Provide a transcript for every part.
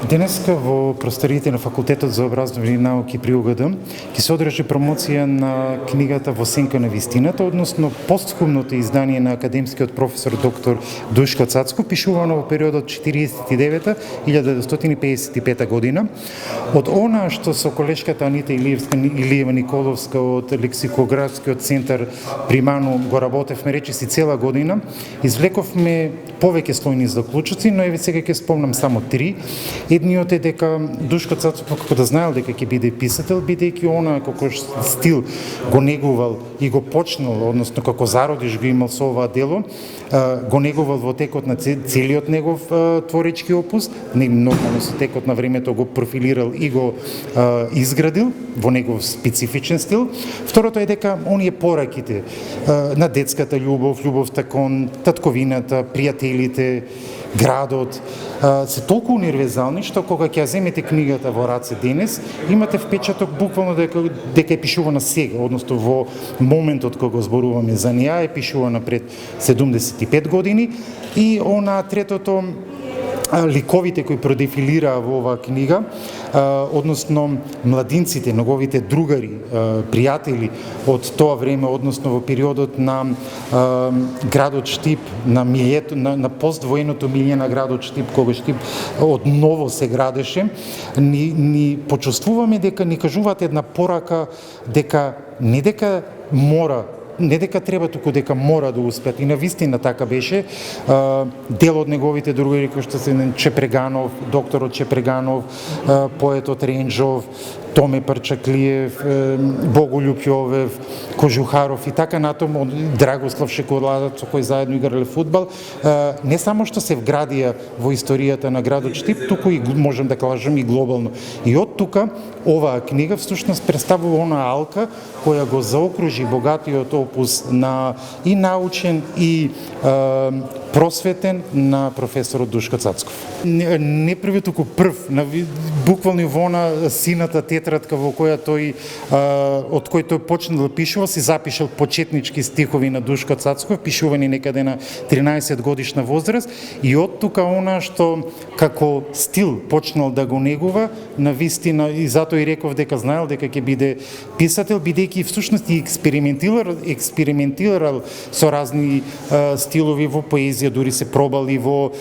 Денеска во просторите на Факултетот за образовни науки при УГД ќе се одржи промоција на книгата Во сенка на вистината, односно постхумното издание на академскиот професор доктор Душко Цацков, пишувано во периодот 49-1955 година. Од она што со колешката Анита Илиева Николовска од Лексикографскиот центар при МАНУ го работевме речиси цела година, извлековме повеќе слојни заклучоци, но еве сега ќе спомнам само три. Едниот е дека Душко Цацков, како да знаел дека ќе биде писател, бидејќи она како стил го негувал и го почнал, односно како зародиш го имал со оваа дело, го негувал во текот на целиот негов творечки опус, нормално со текот на времето го профилирал и го изградил во негов специфичен стил. Второто е дека оние пораките на детската љубов, љубовта кон татковината, пријателите, градот, се толку универзални што кога ќе ја земете книгата во раце денес, имате впечаток буквално дека е пишувана сега, односно во моментот кога зборуваме за неа, е пишувана пред 75 години. И она третото, ликовите кои продефилираа во оваа книга, односно младинците, неговите другари, пријатели од тоа време, односно во периодот на градот Штип, на милјето, на поствоеното милје на градот Штип, кога Штип одново се градеше, ни почувствуваме дека ни кажуваат една порака дека не дека мора, не дека треба, туку дека мора да успеат. И навистина така беше. Дел од неговите другари, кои што се Чепреганов, докторот Чепреганов, поетот Ренџов, Томе Парчаклиев, Боголюб Јовев, Кожухаров и така натаму, Драгослав Шеколадот со кој заедно играле фудбал, не само што се вградија во историјата на градот Штип, туку и можем да кажем и глобално. И од тука оваа книга всушност представува онаа алка која го заокружи богатиот опус на и научен и просветен на професорот Душко Цацков. Не први, туку прв, буквално во она сината тетрадка во која тој, од кој тој почнал да пишува, си запишал почетнички стихови на Душко Цацков, пишувани некаде на 13 годишна возраст, и од тука она што како стил почнал да го негува, на вистина, и затоа и реков дека знаел дека ќе биде писател, бидејќи всушност и експериментирал со разни стилови во поезија, дури се пробал и во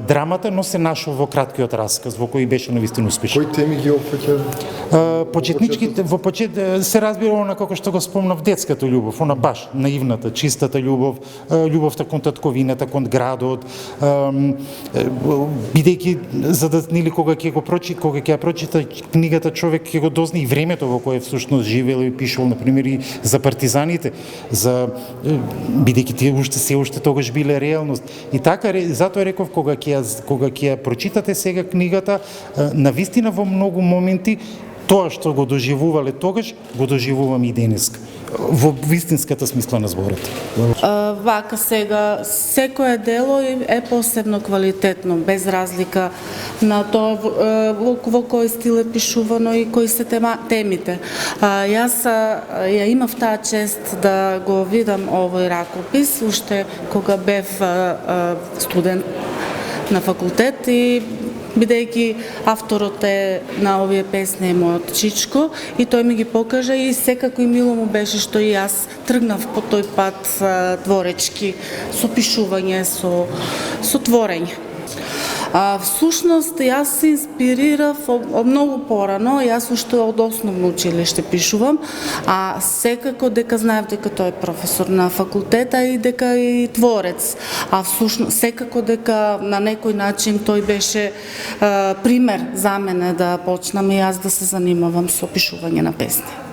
драмата, но се нашол во краткиот расказ, во кој беше навистина успешен. Кои теми ги опфаќа? Почетничките се разбира она како што го спомнав, детската љубов, она баш наивната, чистата љубов, љубовта кон татковината, кон градот, бидејќи за да нели кога ќе ја прочита книгата, човек ќе го дозна и времето во кое всушност живеел и пишувал, например, и за партизаните, за бидејќи тие уште тогаш биле реалност. И така затоа реков кога ќе ја прочитате сега книгата, навистина во многу моменти тоа што го доживувале тогаш, го доживуваме и денеска, во вистинската смисла на зборот. Вака сега, секое дело е посебно квалитетно, без разлика на тоа во кој стил е пишувано и кои се темите. Јас ја имав таа чест да го видам овој ракопис, уште кога бев студент на факултет, и бидејќи авторот на овие песни е мојот чичко, и тој ми ги покажа, и секако и мило му беше што и јас тргнав по тој пат творечки, со пишување, со творење. Всушност, јас се инспирирав многу порано, јас уште од основно училиште пишувам, а секако дека знаев дека тој е професор на факултета и дека е творец. А всушност, секако дека на некој начин тој беше пример за мене да почнам и јас да се занимавам со пишување на песни.